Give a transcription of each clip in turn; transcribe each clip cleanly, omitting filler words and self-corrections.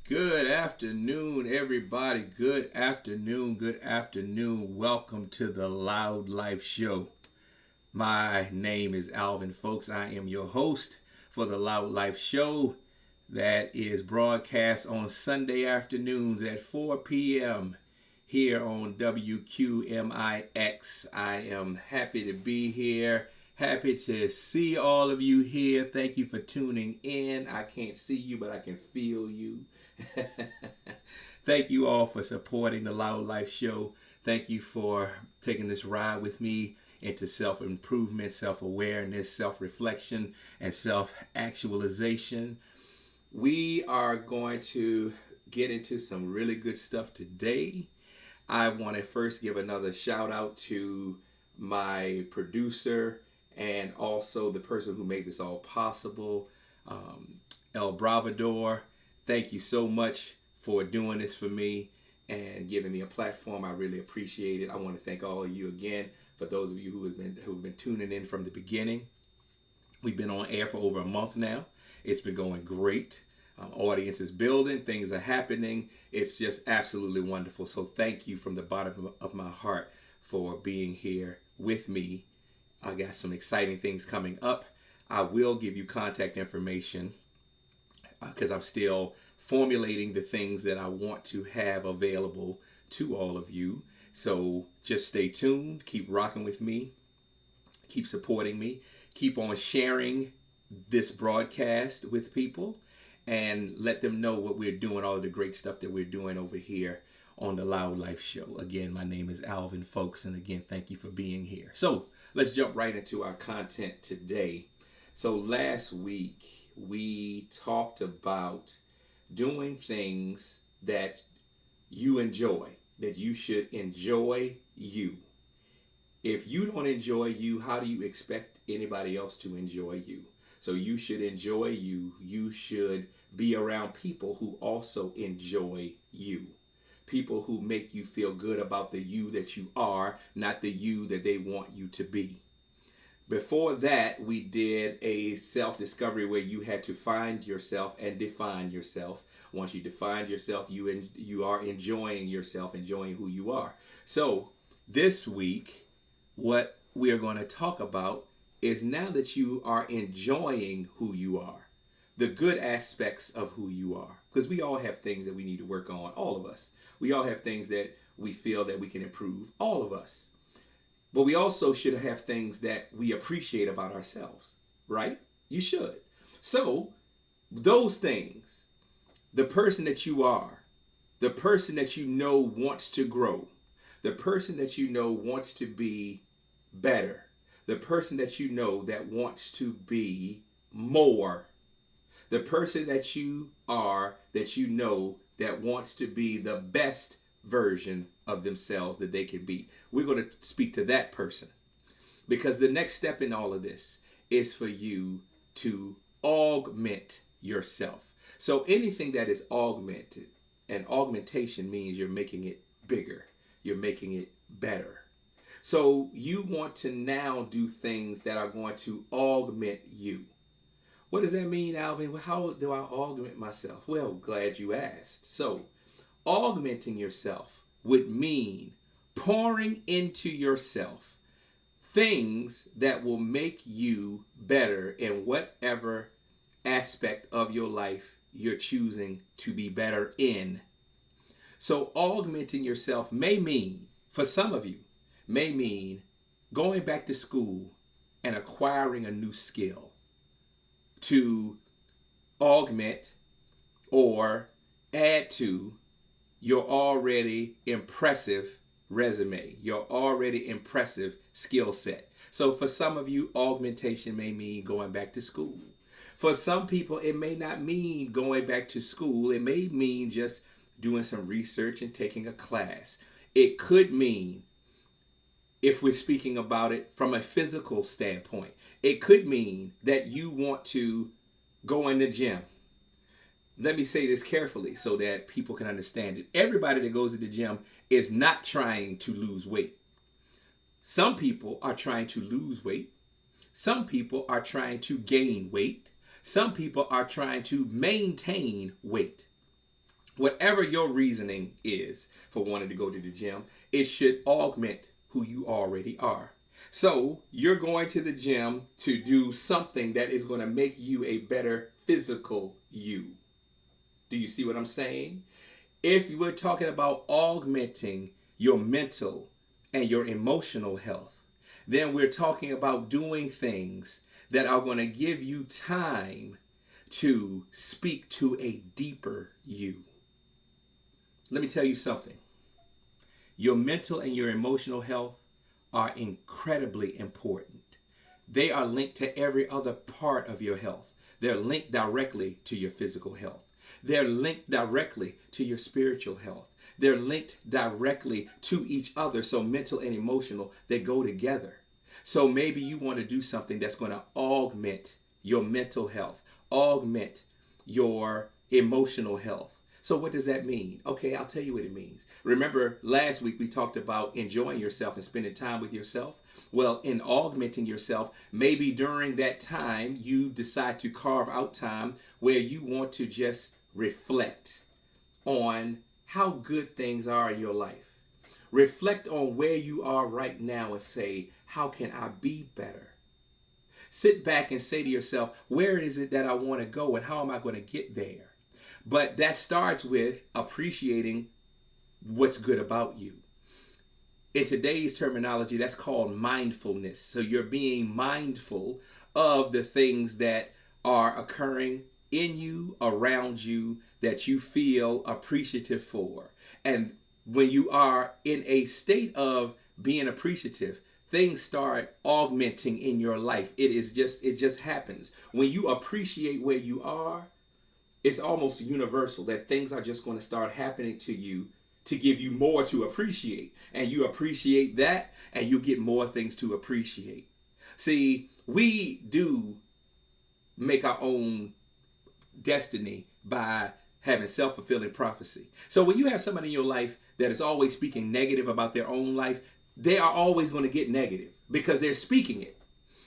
Good afternoon, everybody. Good afternoon. Good afternoon. Welcome to the Loud Life Show. My name is Alvin, folks. I am your host for the Loud Life Show that is broadcast on Sunday afternoons at 4 p.m. here on WQMIX. I am happy to be here. Happy to see all of you here. Thank you for tuning in. I can't see you, but I can feel you. Thank you all for supporting the Loud Life Show. Thank you for taking this ride with me into self-improvement, self-awareness, self-reflection, and self-actualization. We are going to get into some really good stuff today. I want to first give another shout out to my producer and also the person who made this all possible, El Bravador. Thank you so much for doing this for me and giving me a platform. I really appreciate it. I want to thank all of you again for those of you who've been tuning in from the beginning. We've been on air for over a month now. It's been going great. Audience is building. Things are happening. It's just absolutely wonderful. So thank you from the bottom of my heart for being here with me. I got some exciting things coming up. I will give you contact information because I'm still formulating the things that I want to have available to all of you. So just stay tuned, keep rocking with me, keep supporting me, keep on sharing this broadcast with people, and let them know what we're doing, all of the great stuff that we're doing over here on the Loud Life Show. Again, my name is Alvin, folks, and again, thank you for being here. So let's jump right into our content today. So last week, we talked about doing things that you enjoy, that you should enjoy you. If you don't enjoy you, how do you expect anybody else to enjoy you? So you should enjoy you. You should be around people who also enjoy you. People who make you feel good about the you that you are, not the you that they want you to be. Before that, we did a self-discovery where you had to find yourself and define yourself. Once you defined yourself, you are enjoying yourself, enjoying who you are. So this week, what we are going to talk about is now that you are enjoying who you are, the good aspects of who you are. Because we all have things that we need to work on, all of us. We all have things that we feel that we can improve, all of us. But we also should have things that we appreciate about ourselves, right? You should. So those things, the person that you are, the person that you know wants to grow, the person that you know wants to be better, the person that you know that wants to be more, the person that you are that you know that wants to be the best version of themselves that they can be. We're going to speak to that person because the next step in all of this is for you to augment yourself. So anything that is augmented, and augmentation means you're making it bigger, you're making it better. So you want to now do things that are going to augment you. What does that mean, Alvin? How do I augment myself? Well, glad you asked. So augmenting yourself would mean pouring into yourself things that will make you better in whatever aspect of your life you're choosing to be better in. So augmenting yourself may mean, for some of you, may mean going back to school and acquiring a new skill to augment or add to your already impressive resume, your already impressive skill set. So for some of you, augmentation may mean going back to school. For some people, it may not mean going back to school. It may mean just doing some research and taking a class. It could mean, if we're speaking about it from a physical standpoint, it could mean that you want to go in the gym. Let me say this carefully so that people can understand it. Everybody that goes to the gym is not trying to lose weight. Some people are trying to lose weight. Some people are trying to gain weight. Some people are trying to maintain weight. Whatever your reasoning is for wanting to go to the gym, it should augment who you already are. So you're going to the gym to do something that is going to make you a better physical you. Do you see what I'm saying? If you were talking about augmenting your mental and your emotional health, then we're talking about doing things that are going to give you time to speak to a deeper you. Let me tell you something. Your mental and your emotional health are incredibly important. They are linked to every other part of your health. They're linked directly to your physical health. They're linked directly to your spiritual health. They're linked directly to each other. So mental and emotional, they go together. So maybe you want to do something that's going to augment your mental health, augment your emotional health. So what does that mean? Okay, I'll tell you what it means. Remember last week we talked about enjoying yourself and spending time with yourself. Well, in augmenting yourself, maybe during that time you decide to carve out time where you want to just reflect on how good things are in your life. Reflect on where you are right now and say, how can I be better? Sit back and say to yourself, where is it that I want to go and how am I going to get there? But that starts with appreciating what's good about you. In today's terminology, that's called mindfulness. So you're being mindful of the things that are occurring in you, around you, that you feel appreciative for. And when you are in a state of being appreciative, things start augmenting in your life. It just happens. When you appreciate where you are, it's almost universal that things are just going to start happening to you to give you more to appreciate. And you appreciate that and you get more things to appreciate. See, we do make our own destiny by having self-fulfilling prophecy. So when you have somebody in your life that is always speaking negative about their own life, they are always going to get negative because they're speaking it.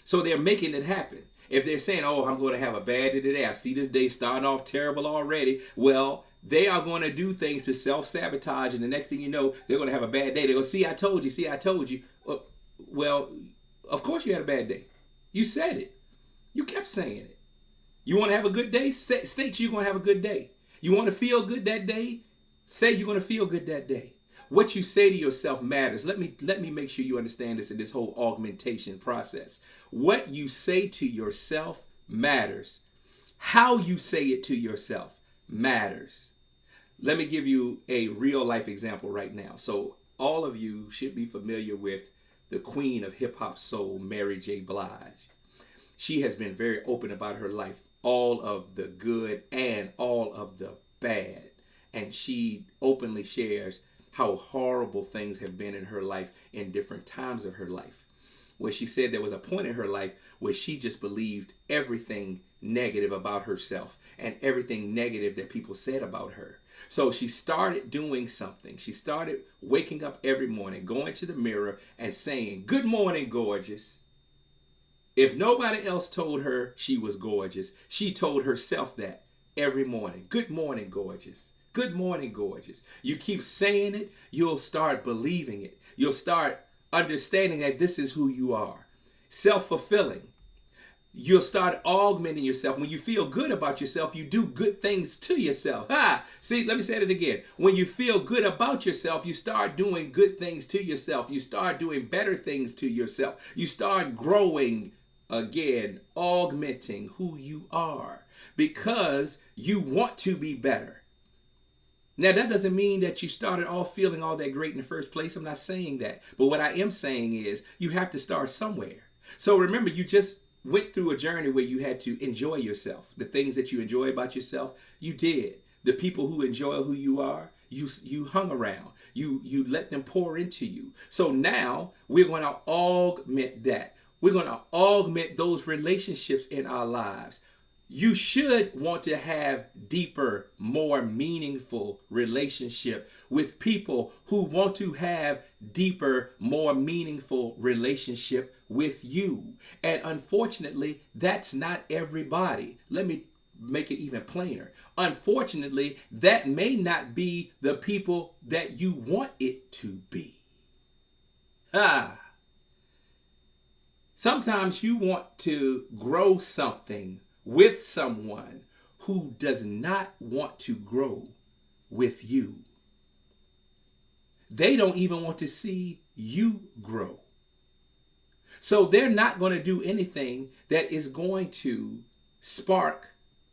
So they're making it happen. If they're saying, oh, I'm going to have a bad day today, I see this day starting off terrible already, well, they are going to do things to self-sabotage, and the next thing you know, they're going to have a bad day. They go, see, I told you. Well, of course you had a bad day. You said it. You kept saying it. You want to have a good day? State you're going to have a good day. You want to feel good that day? Say you're going to feel good that day. What you say to yourself matters. Let me make sure you understand this in this whole augmentation process. What you say to yourself matters. How you say it to yourself matters. Let me give you a real life example right now. So all of you should be familiar with the queen of hip hop soul, Mary J. Blige. She has been very open about her life, all of the good and all of the bad. And she openly shares how horrible things have been in her life in different times of her life. Where she said there was a point in her life where she just believed everything negative about herself and everything negative that people said about her. So she started doing something. She started waking up every morning, going to the mirror and saying, "Good morning, gorgeous." If nobody else told her she was gorgeous, she told herself that every morning. Good morning, gorgeous. Good morning, gorgeous. You keep saying it, you'll start believing it. You'll start understanding that this is who you are. Self-fulfilling. You'll start augmenting yourself. When you feel good about yourself, you do good things to yourself. See, let me say it again. When you feel good about yourself, you start doing good things to yourself. You start doing better things to yourself. You start growing again, augmenting who you are because you want to be better. Now, that doesn't mean that you started off feeling all that great in the first place. I'm not saying that. But what I am saying is you have to start somewhere. So remember, you just went through a journey where you had to enjoy yourself. The things that you enjoy about yourself, you did. The people who enjoy who you are, you hung around. You let them pour into you. So now we're going to augment that. We're going to augment those relationships in our lives. You should want to have deeper, more meaningful relationship with people who want to have deeper, more meaningful relationship with you. And unfortunately, that's not everybody. Let me make it even plainer. Unfortunately, that may not be the people that you want it to be. Sometimes you want to grow something with someone who does not want to grow with you. They don't even want to see you grow. So they're not going to do anything that is going to spark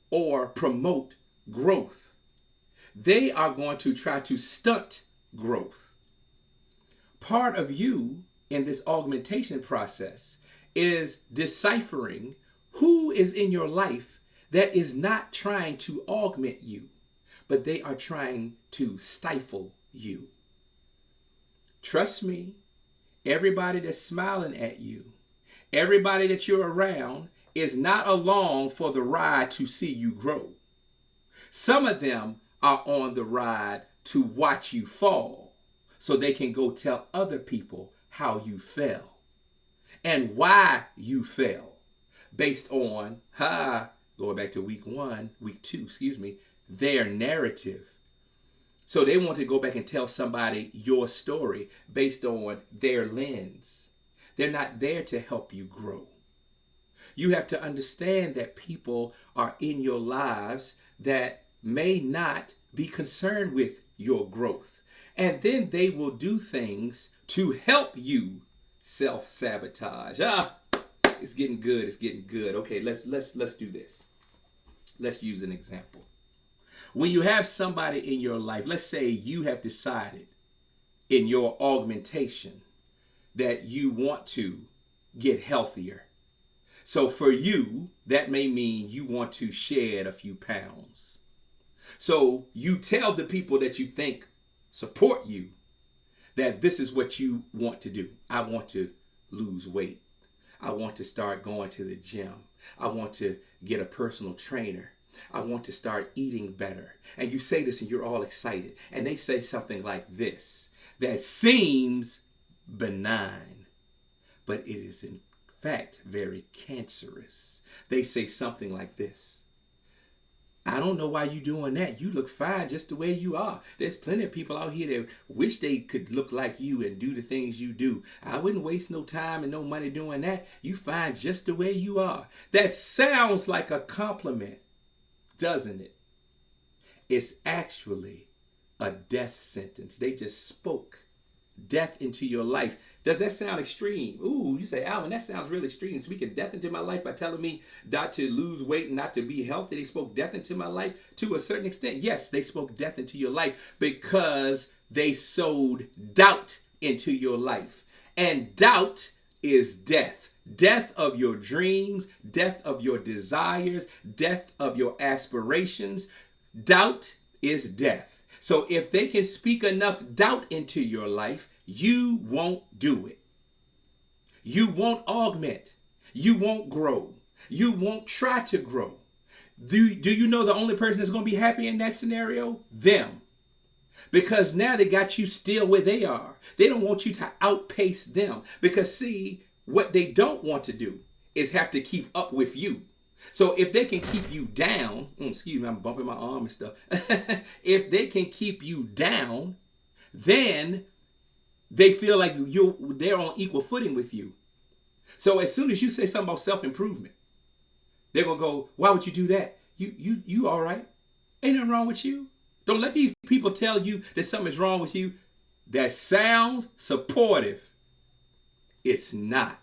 or promote growth. They are going to try to stunt growth. Part of you in this augmentation process is deciphering who is in your life that is not trying to augment you, but they are trying to stifle you. Trust me, everybody that's smiling at you, everybody that you're around is not along for the ride to see you grow. Some of them are on the ride to watch you fall so they can go tell other people how you fell and why you fell based on, going back to week 2, their narrative. So they want to go back and tell somebody your story based on their lens. They're not there to help you grow. You have to understand that people are in your lives that may not be concerned with your growth. And then they will do things to help you self-sabotage. It's getting good. It's getting good. Okay, let's do this. Let's use an example. When you have somebody in your life, let's say you have decided in your augmentation that you want to get healthier. So for you, that may mean you want to shed a few pounds. So you tell the people that you think support you that this is what you want to do. I want to lose weight. I want to start going to the gym. I want to get a personal trainer. I want to start eating better. And you say this and you're all excited. And they say something like this that seems benign, but it is in fact very cancerous. They say something like this: I don't know why you doing that. You look fine just the way you are. There's plenty of people out here that wish they could look like you and do the things you do. I wouldn't waste no time and no money doing that. You fine just the way you are. That sounds like a compliment, doesn't it? It's actually a death sentence. They just spoke death into your life. Does that sound extreme? Ooh, you say, Alvin, that sounds really extreme. Speaking death into my life by telling me not to lose weight and not to be healthy. They spoke death into my life to a certain extent. Yes, they spoke death into your life because they sowed doubt into your life. And doubt is death. Death of your dreams, death of your desires, death of your aspirations. Doubt is death. So if they can speak enough doubt into your life, you won't do it. You won't augment. You won't grow. You won't try to grow. Do you know the only person that's going to be happy in that scenario? Them. Because now they got you still where they are. They don't want you to outpace them. Because see, what they don't want to do is have to keep up with you. So if they can keep you down, excuse me, I'm bumping my arm and stuff. If they can keep you down, then they feel like they're on equal footing with you. So as soon as you say something about self-improvement, they're going to go, why would you do that? You all right? Ain't nothing wrong with you. Don't let these people tell you that something is wrong with you. That sounds supportive. It's not.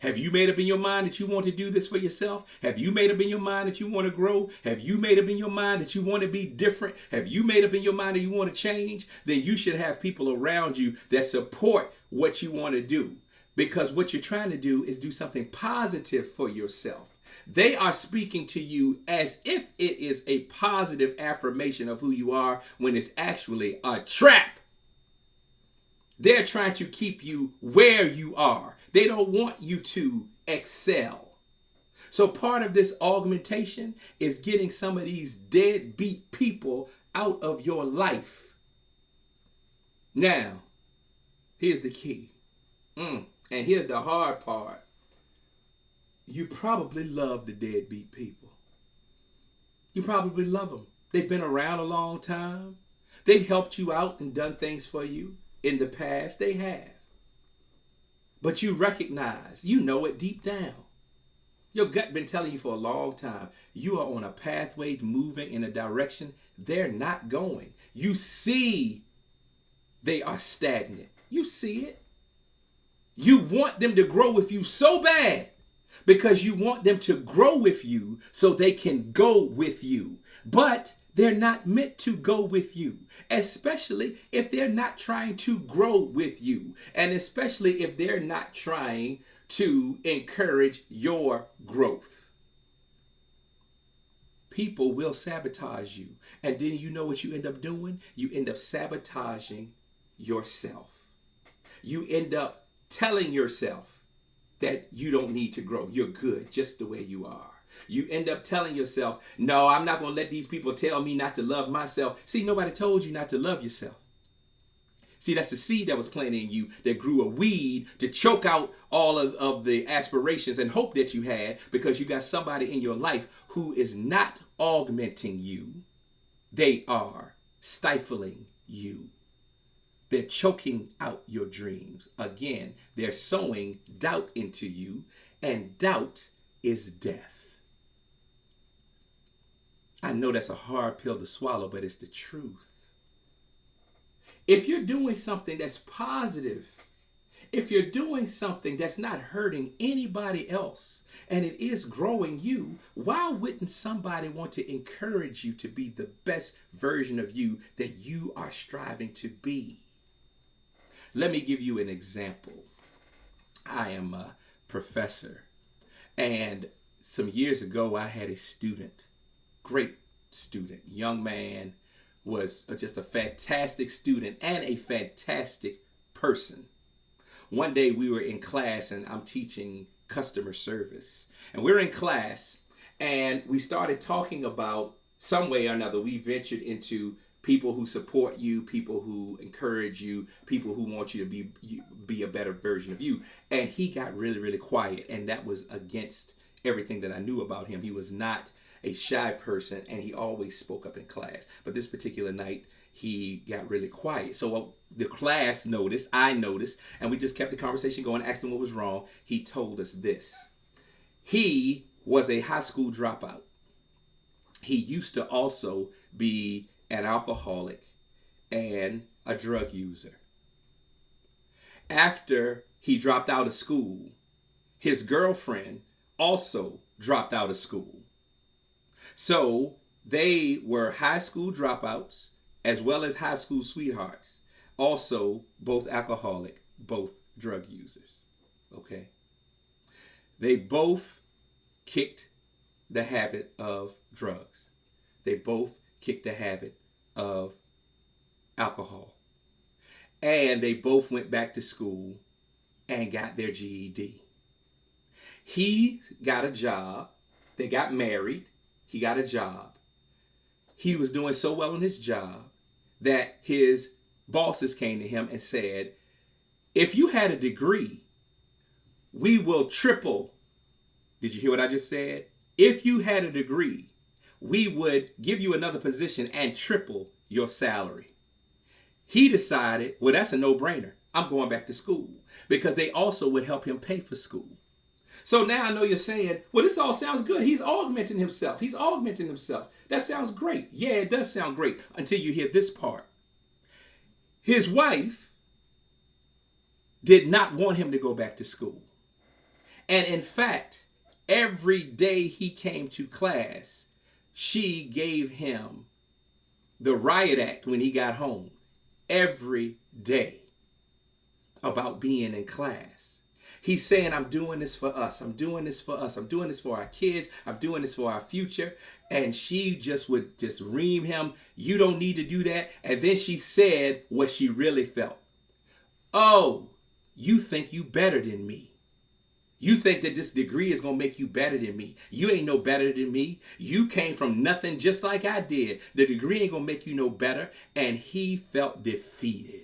Have you made up in your mind that you want to do this for yourself? Have you made up in your mind that you want to grow? Have you made up in your mind that you want to be different? Have you made up in your mind that you want to change? Then you should have people around you that support what you want to do. Because what you're trying to do is do something positive for yourself. They are speaking to you as if it is a positive affirmation of who you are when it's actually a trap. They're trying to keep you where you are. They don't want you to excel. So part of this augmentation is getting some of these deadbeat people out of your life. Now, here's the key. And here's the hard part. You probably love the deadbeat people. You probably love them. They've been around a long time. They've helped you out and done things for you in the past. They have. But you recognize, you know it deep down. Your gut been telling you for a long time, you are on a pathway moving in a direction they're not going. You see they are stagnant. You see it. You want them to grow with you so bad because you want them to grow with you so they can go with you. But they're not meant to go with you, especially if they're not trying to grow with you, and especially if they're not trying to encourage your growth. People will sabotage you. And then you know what you end up doing? You end up sabotaging yourself. You end up telling yourself that you don't need to grow. You're good just the way you are. You end up telling yourself, no, I'm not going to let these people tell me not to love myself. See, nobody told you not to love yourself. See, that's the seed that was planted in you that grew a weed to choke out all of the aspirations and hope that you had, because you got somebody in your life who is not augmenting you. They are stifling you. They're choking out your dreams. Again, they're sowing doubt into you, and doubt is death. I know that's a hard pill to swallow, but it's the truth. If you're doing something that's positive, if you're doing something that's not hurting anybody else, and it is growing you, why wouldn't somebody want to encourage you to be the best version of you that you are striving to be? Let me give you an example. I am a professor, and some years ago I had a student, great student, young man, was just a fantastic student and a fantastic person. One day we were in class and I'm teaching customer service, and we're in class and we started talking about, some way or another, we ventured into people who support you, people who encourage you, people who want you to be a better version of you. And he got really, really quiet, and that was against everything that I knew about him. He was not a shy person, and he always spoke up in class. But this particular night, he got really quiet. So the class noticed, I noticed, and we just kept the conversation going, asked him what was wrong. He told us this. He was a high school dropout. He used to also be an alcoholic and a drug user. After he dropped out of school, his girlfriend also dropped out of school. So they were high school dropouts as well as high school sweethearts. Also, both alcoholic, both drug users. Okay? They both kicked the habit of drugs. They both kicked the habit of alcohol. And they both went back to school and got their GED. He got a job. They got married. He got a job. He was doing so well in his job that his bosses came to him and said, if you had a degree, we will triple. Did you hear what I just said? If you had a degree, we would give you another position and triple your salary. He decided, well, that's a no-brainer. I'm going back to school, because they also would help him pay for school. So now I know you're saying, well, this all sounds good. He's augmenting himself. He's augmenting himself. That sounds great. Yeah, it does sound great until you hear this part. His wife did not want him to go back to school. And in fact, every day he came to class, she gave him the riot act when he got home. Every day about being in class. He's saying, I'm doing this for us. I'm doing this for us. I'm doing this for our kids. I'm doing this for our future. And she just would just ream him. You don't need to do that. And then she said what she really felt. Oh, you think you better than me. You think that this degree is going to make you better than me. You ain't no better than me. You came from nothing just like I did. The degree ain't going to make you no better. And he felt defeated.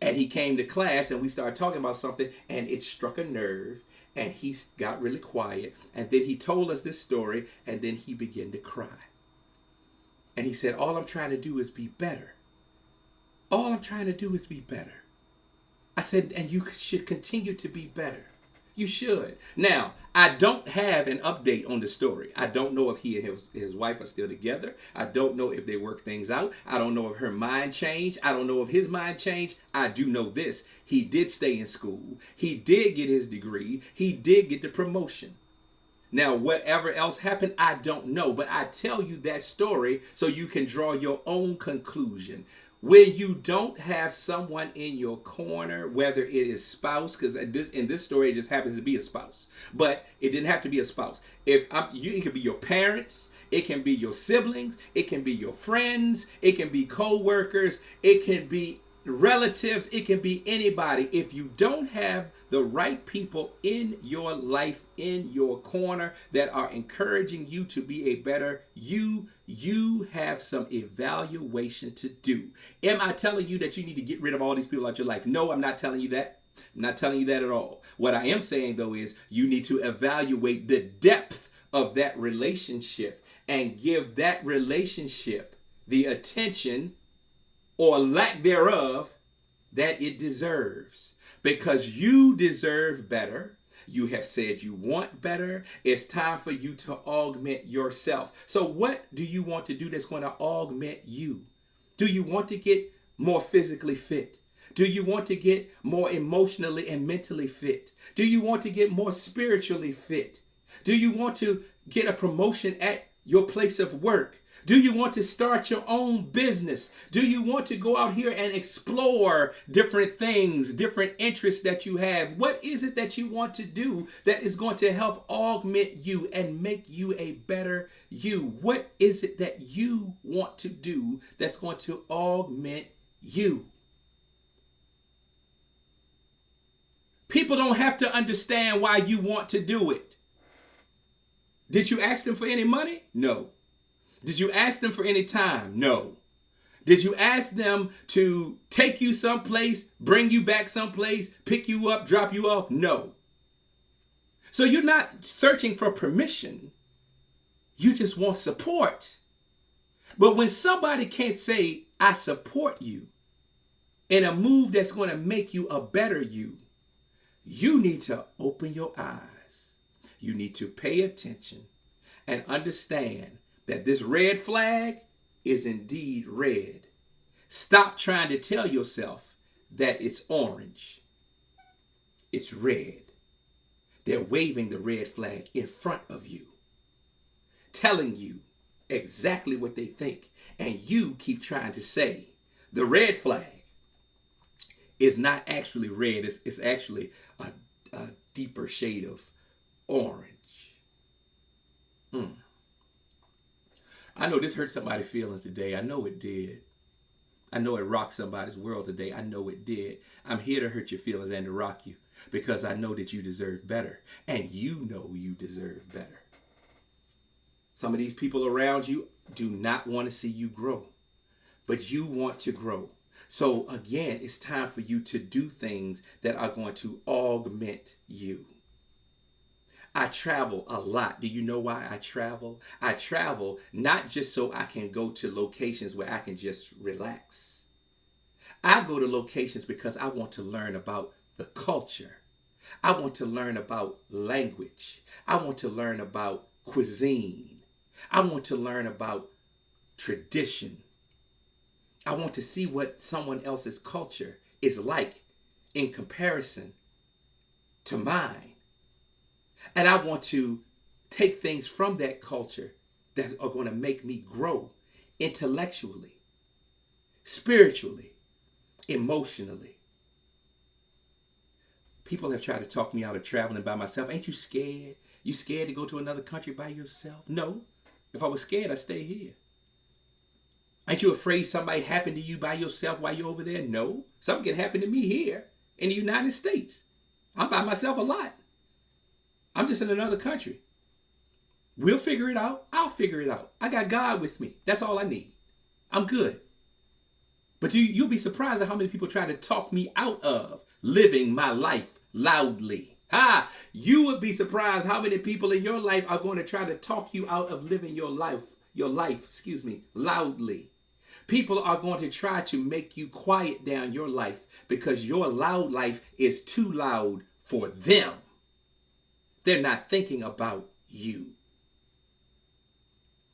And he came to class and we started talking about something, and it struck a nerve. And he got really quiet. And then he told us this story. And then he began to cry. And he said, all I'm trying to do is be better. All I'm trying to do is be better. I said, and you should continue to be better. You should. Now, I don't have an update on the story. I don't know if he and his wife are still together. I don't know if they work things out. I don't know if her mind changed. I don't know if his mind changed. I do know this. He did stay in school. He did get his degree. He did get the promotion. Now, whatever else happened, I don't know. But I tell you that story so you can draw your own conclusion. When you don't have someone in your corner, whether it is spouse, because in this story it just happens to be a spouse, but it didn't have to be a spouse. It could be your parents, it can be your siblings, it can be your friends, it can be co-workers, it can be relatives, it can be anybody. If you don't have the right people in your life, in your corner, that are encouraging you to be a better you have some evaluation to do. Am I telling you that you need to get rid of all these people out your life? No, I'm not telling you that. I'm not telling you that at all. What I am saying, though, is you need to evaluate the depth of that relationship and give that relationship the attention or lack thereof that it deserves. Because you deserve better. You have said you want better. It's time for you to augment yourself. So what do you want to do that's going to augment you? Do you want to get more physically fit? Do you want to get more emotionally and mentally fit? Do you want to get more spiritually fit? Do you want to get a promotion at your place of work? Do you want to start your own business? Do you want to go out here and explore different things, different interests that you have? What is it that you want to do that is going to help augment you and make you a better you? What is it that you want to do that's going to augment you? People don't have to understand why you want to do it. Did you ask them for any money? No. Did you ask them for any time? No. Did you ask them to take you someplace, bring you back someplace, pick you up, drop you off? No. So you're not searching for permission. You just want support. But when somebody can't say, I support you in a move that's going to make you a better you, you need to open your eyes. You need to pay attention and understand that this red flag is indeed red. Stop trying to tell yourself that it's orange. It's red. They're waving the red flag in front of you, telling you exactly what they think. And you keep trying to say the red flag is not actually red. It's actually a deeper shade of orange. I know this hurt somebody's feelings today. I know it did. I know it rocked somebody's world today. I know it did. I'm here to hurt your feelings and to rock you because I know that you deserve better. And you know you deserve better. Some of these people around you do not want to see you grow, but you want to grow. So again, it's time for you to do things that are going to augment you. I travel a lot. Do you know why I travel? I travel not just so I can go to locations where I can just relax. I go to locations because I want to learn about the culture. I want to learn about language. I want to learn about cuisine. I want to learn about tradition. I want to see what someone else's culture is like in comparison to mine. And I want to take things from that culture that are going to make me grow intellectually, spiritually, emotionally. People have tried to talk me out of traveling by myself. Ain't you scared? You scared to go to another country by yourself? No. If I was scared, I'd stay here. Ain't you afraid something happened to you by yourself while you're over there? No. Something can happen to me here in the United States. I'm by myself a lot. I'm just in another country. We'll figure it out. I'll figure it out. I got God with me. That's all I need. I'm good. But you'll be surprised at how many people try to talk me out of living my life loudly. You would be surprised how many people in your life are going to try to talk you out of living your life, loudly. People are going to try to make you quiet down your life because your loud life is too loud for them. They're not thinking about you.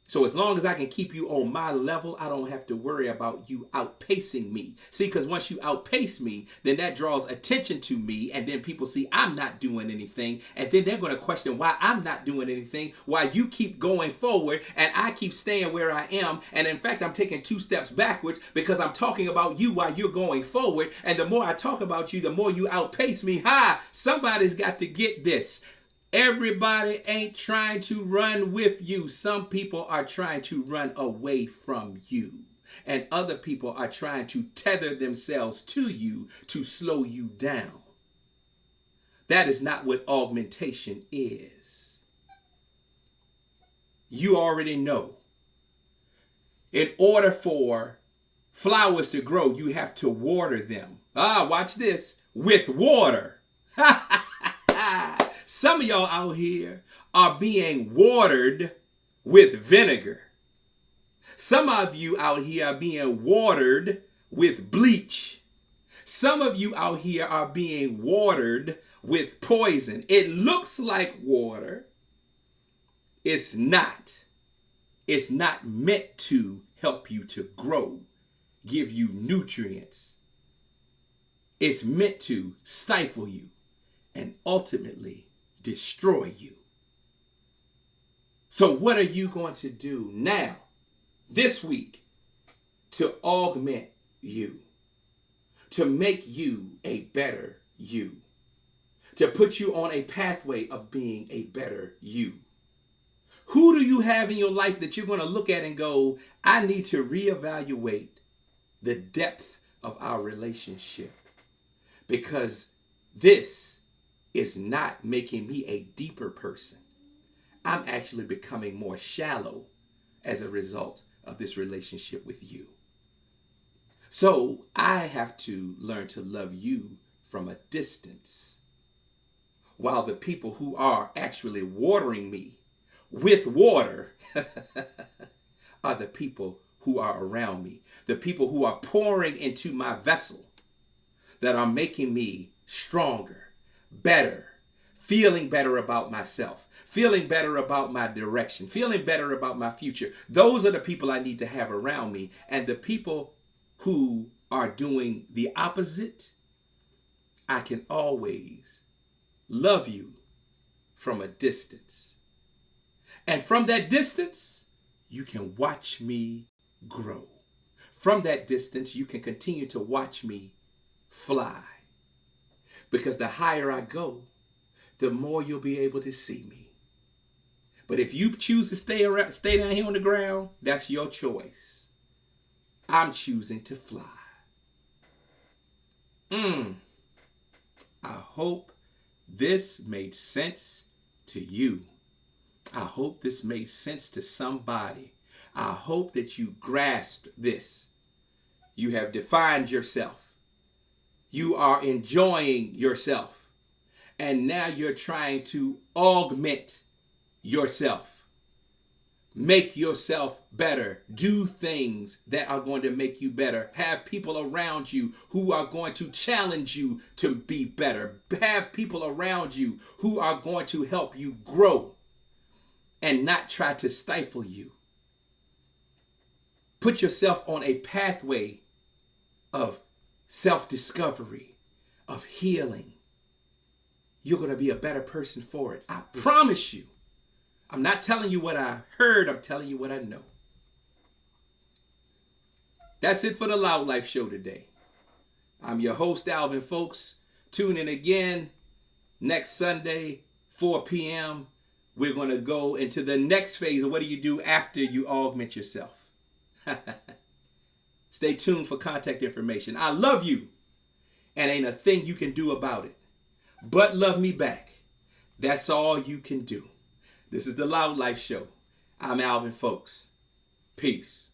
So as long as I can keep you on my level, I don't have to worry about you outpacing me. See, because once you outpace me, then that draws attention to me. And then people see I'm not doing anything. And then they're going to question why I'm not doing anything, why you keep going forward and I keep staying where I am. And in fact, I'm taking 2 steps backwards because I'm talking about you while you're going forward. And the more I talk about you, the more you outpace me. Somebody's got to get this. Everybody ain't trying to run with you. Some people are trying to run away from you. And other people are trying to tether themselves to you to slow you down. That is not what augmentation is. You already know. In order for flowers to grow, you have to water them. Watch this. With water. Some of y'all out here are being watered with vinegar. Some of you out here are being watered with bleach. Some of you out here are being watered with poison. It looks like water. It's not. It's not meant to help you to grow, give you nutrients. It's meant to stifle you and ultimately destroy you. So what are you going to do now, this week, to augment you, to make you a better you, to put you on a pathway of being a better you? Who do you have in your life that you're going to look at and go, I need to reevaluate the depth of our relationship, because this is not making me a deeper person. I'm actually becoming more shallow as a result of this relationship with you. So I have to learn to love you from a distance, while the people who are actually watering me with water are the people who are around me, the people who are pouring into my vessel, that are making me stronger, better, feeling better about myself, feeling better about my direction, feeling better about my future. Those are the people I need to have around me. And the people who are doing the opposite, I can always love you from a distance. And from that distance, you can watch me grow. From that distance, you can continue to watch me fly. Because the higher I go, the more you'll be able to see me. But if you choose to stay down here on the ground, that's your choice. I'm choosing to fly. I hope this made sense to you. I hope this made sense to somebody. I hope that you grasped this. You have defined yourself. You are enjoying yourself. And now you're trying to augment yourself. Make yourself better. Do things that are going to make you better. Have people around you who are going to challenge you to be better. Have people around you who are going to help you grow and not try to stifle you. Put yourself on a pathway of self-discovery, of healing. You're going to be a better person for it. I promise you. I'm not telling you what I heard. I'm telling you what I know. That's it for the Loud Life Show today. I'm your host, Alvin, folks. Tune in again next Sunday, 4 p.m. We're going to go into the next phase of what do you do after you augment yourself. Stay tuned for contact information. I love you, and ain't a thing you can do about it but love me back. That's all you can do. This is the Loud Life Show. I'm Alvin, folks. Peace.